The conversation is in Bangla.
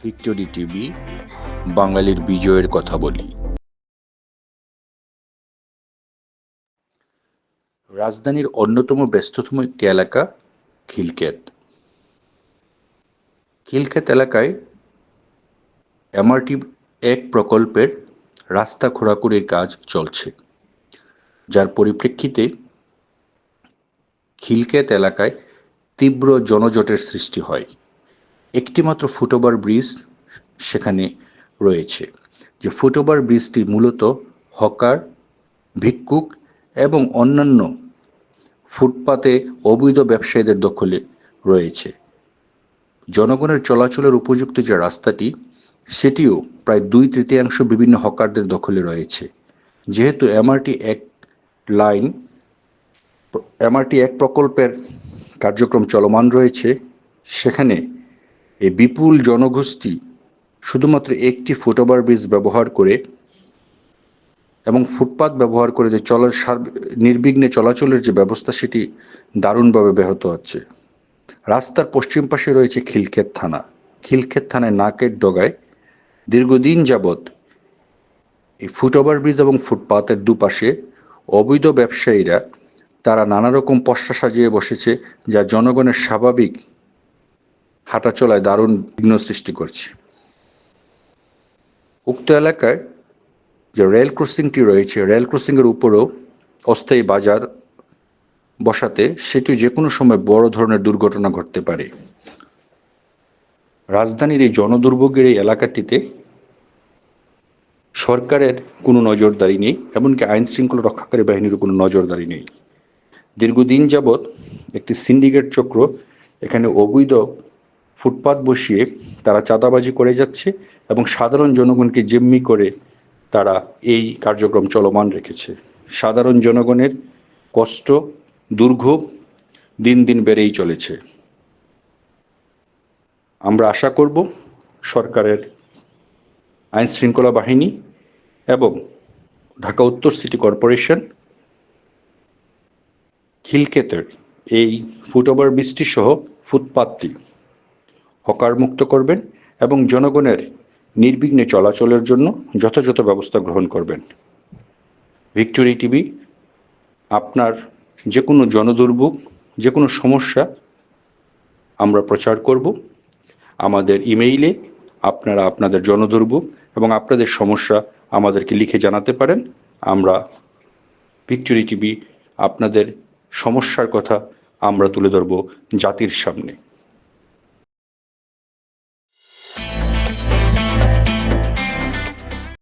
ভিক্টোরি টিভি, বাঙালির বিজয়ের কথা বলি। রাজধানীর অন্যতম ব্যস্ততম একটি এলাকা খিলক্ষেত। খিলক্ষেত এলাকায় MRT-1 প্রকল্পের রাস্তা খোঁড়াখুড়ির কাজ চলছে, যার পরিপ্রেক্ষিতে খিলক্ষেত এলাকায় তীব্র জনজটের সৃষ্টি হয়। একটিমাত্র ফুটওভার ব্রিজ সেখানে রয়েছে, যে ফুটওভার ব্রিজটি মূলত হকার, ভিক্ষুক এবং অন্যান্য ফুটপাতে অবৈধ ব্যবসায়ীদের দখলে রয়েছে। জনগণের চলাচলের উপযুক্ত যে রাস্তাটি, সেটিও প্রায় 2/3 বিভিন্ন হকারদের দখলে রয়েছে। যেহেতু MRT-1 প্রকল্পের কার্যক্রম চলমান রয়েছে, সেখানে এই বিপুল জনগোষ্ঠী শুধুমাত্র একটি ফুটওভার ব্রিজ ব্যবহার করে এবং ফুটপাত ব্যবহার করে যে নির্বিঘ্নে চলাচলের যে ব্যবস্থা, সেটি দারুণভাবে ব্যাহত হচ্ছে। রাস্তার পশ্চিম পাশে রয়েছে খিলক্ষেত থানা। খিলক্ষেত থানায় নাকের ডগায় দীর্ঘদিন যাবৎ এই ফুটওভার ব্রিজ এবং ফুটপাতের দুপাশে অবৈধ ব্যবসায়ীরা তারা নানা রকম পসরা সাজিয়ে বসেছে, যা জনগণের স্বাভাবিক হাঁটাচলায় দারুণ বিঘ্ন সৃষ্টি করছে। উক্ত এলাকায় যে রেল ক্রসিংটি রয়েছে, রেল ক্রসিংয়ের উপরেও অস্থায়ী বাজার বসাতে সেটি যে কোনো সময় বড় ধরনের দুর্ঘটনা ঘটতে পারে। রাজধানীর এই জনদুর্ভোগের এই এলাকাটিতে সরকারের কোনো নজরদারি নেই, এমনকি আইন শৃঙ্খলা রক্ষাকারী বাহিনীরও কোনো নজরদারি নেই। দীর্ঘদিন যাবৎ একটি সিন্ডিকেট চক্র এখানে অবৈধ ফুটপাত বসিয়ে তারা চাঁদাবাজি করে যাচ্ছে এবং সাধারণ জনগণকে জিম্মি করে তারা এই কার্যক্রম চলমান রেখেছে। সাধারণ জনগণের কষ্ট, দুর্ভোগ দিন দিন বেড়েই চলেছে। আমরা আশা করব সরকারের আইন শৃঙ্খলা বাহিনী এবং ঢাকা উত্তর সিটি কর্পোরেশন খিলক্ষেতের এই ফুটওভার ব্রিজটি সহ ফুটপাতটি হকার মুক্ত করবেন এবং জনগণের নির্বিঘ্নে চলাচলের জন্য যথাযথ ব্যবস্থা গ্রহণ করবেন। ভিক্টোরি টিভি আপনার যে কোনো জনদুর্ভোগ, যে কোনো সমস্যা আমরা প্রচার করব। আমাদের ইমেইলে আপনারা আপনাদের জনদুর্ভোগ এবং আপনাদের সমস্যা আমাদেরকে লিখে জানাতে পারেন। আমরা ভিক্টোরি টিভি আপনাদের সমস্যার কথা আমরা তুলে ধরব জাতির সামনে।